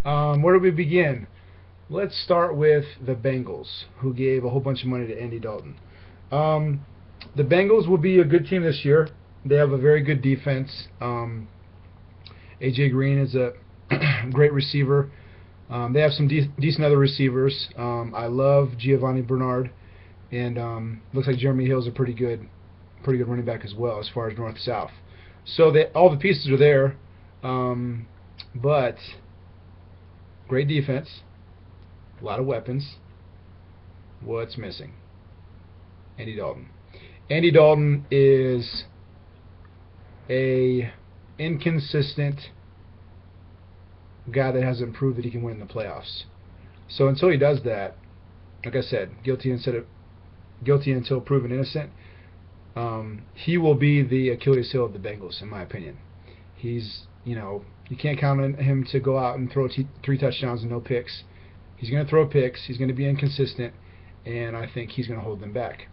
Where do we begin? Let's start with the Bengals, who gave a whole bunch of money to Andy Dalton. Um, the Bengals will be a good team this year. They have a very good defense. AJ Green is a great receiver. They have some decent other receivers. I love Giovanni Bernard, and looks like Jeremy Hill's a pretty good running back as well as far as north south. So all the pieces are there, but great defense, a lot of weapons. What's missing? Andy Dalton. Andy Dalton is a inconsistent guy that hasn't proved that he can win in the playoffs. So until he does that, like I said, guilty until proven innocent. He will be the Achilles heel of the Bengals, in my opinion. You can't count on him to go out and throw 3 touchdowns and no picks. He's going to throw picks. He's going to be inconsistent, and I think he's going to hold them back.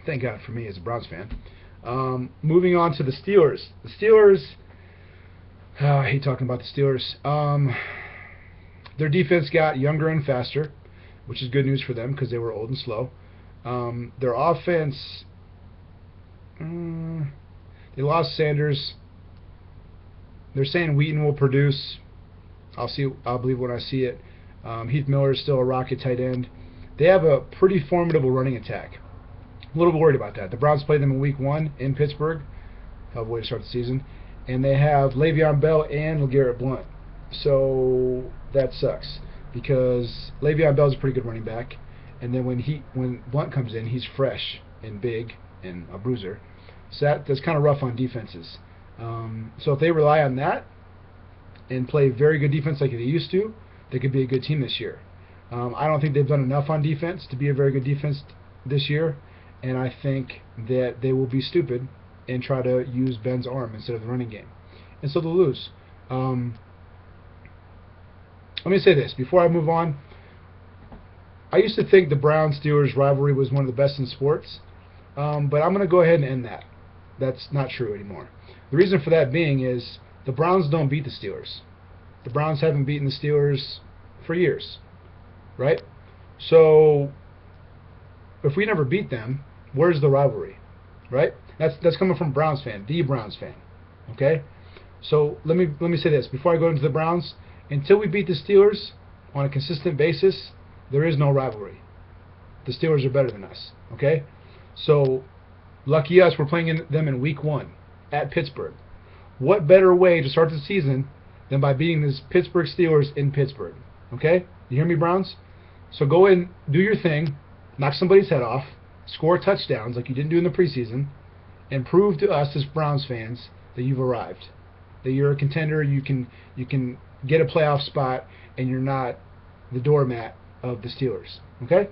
Thank God for me as a Browns fan. Moving on to the Steelers. The Steelers, I hate talking about the Steelers. Their defense got younger and faster, which is good news for them because they were old and slow. Their offense, they lost Sanders. They're saying Wheaton will produce. I'll believe when I see it. Heath Miller is still a rocket tight end. They have a pretty formidable running attack. A little bit worried about that. The Browns played them in Week 1 in Pittsburgh. Hell of a way to start the season. And they have Le'Veon Bell and LeGarrette Blount. So that sucks because Le'Veon Bell's a pretty good running back. And then when Blount comes in, he's fresh and big and a bruiser. So that's kind of rough on defenses. So if they rely on that and play very good defense like they used to, they could be a good team this year. I don't think they've done enough on defense to be a very good defense this year, and I think that they will be stupid and try to use Ben's arm instead of the running game. And so they'll lose. Let me say this before I move on. I used to think the Browns-Steelers rivalry was one of the best in sports, but I'm going to go ahead and end that. That's not true anymore. The reason for that being is the Browns don't beat the Steelers. The Browns haven't beaten the Steelers for years, right? So if we never beat them, where's the rivalry, right? That's coming from Browns fan, the Browns fan, okay? So let me say this before I go into the Browns. Until we beat the Steelers on a consistent basis, there is no rivalry. The Steelers are better than us, okay? So lucky us, we're playing them in Week 1 at Pittsburgh. What better way to start the season than by beating the Pittsburgh Steelers in Pittsburgh? Okay? You hear me, Browns? So go in, do your thing, knock somebody's head off, score touchdowns like you didn't do in the preseason, and prove to us as Browns fans that you've arrived. That you're a contender, you can get a playoff spot, and you're not the doormat of the Steelers. Okay?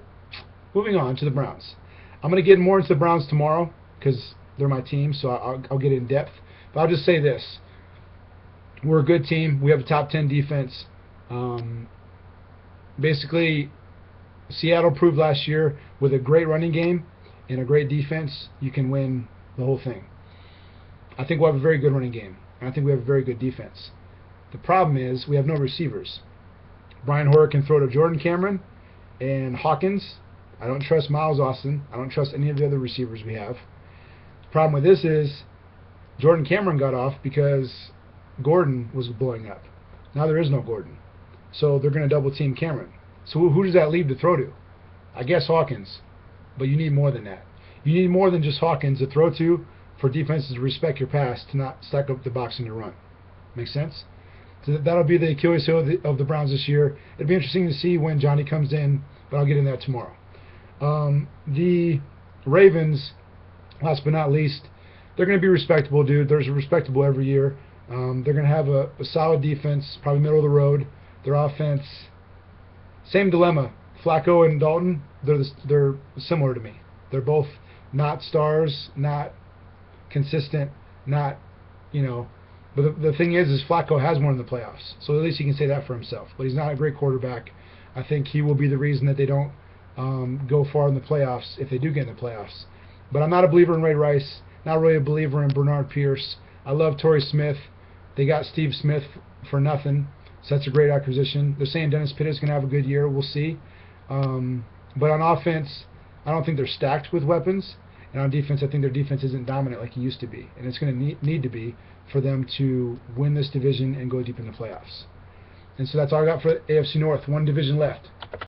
Moving on to the Browns. I'm going to get more into the Browns tomorrow because they're my team, so I'll get in depth. But I'll just say this. We're a good team. We have a top 10 defense. Basically, Seattle proved last year with a great running game and a great defense, you can win the whole thing. I think we'll have a very good running game, and I think we have a very good defense. The problem is we have no receivers. Brian Hoyer can throw to Jordan Cameron and Hawkins. I don't trust Miles Austin. I don't trust any of the other receivers we have. The problem with this is Jordan Cameron got off because Gordon was blowing up. Now there is no Gordon. So they're going to double team Cameron. So who does that leave to throw to? I guess Hawkins. But you need more than that. You need more than just Hawkins to throw to for defenses to respect your pass, to not stack up the box in your run. Make sense? So that'll be the Achilles heel of the Browns this year. It'll be interesting to see when Johnny comes in, but I'll get into that tomorrow. The Ravens, last but not least, they're going to be respectable, dude. They're respectable every year. They're going to have a solid defense, probably middle of the road. Their offense, same dilemma. Flacco and Dalton, they're similar to me. They're both not stars, not consistent, not, But the thing is Flacco has won in the playoffs, so at least he can say that for himself. But he's not a great quarterback. I think he will be the reason that they don't go far in the playoffs if they do get in the playoffs. But I'm not a believer in Ray Rice. Not really a believer in Bernard Pierce. I love Torrey Smith. They got Steve Smith for nothing. So that's a great acquisition. They're saying Dennis Pitta's going to have a good year. We'll see. But on offense, I don't think they're stacked with weapons. And on defense, I think their defense isn't dominant like it used to be. And it's going to need to be for them to win this division and go deep in the playoffs. And so that's all I got for AFC North. One division left.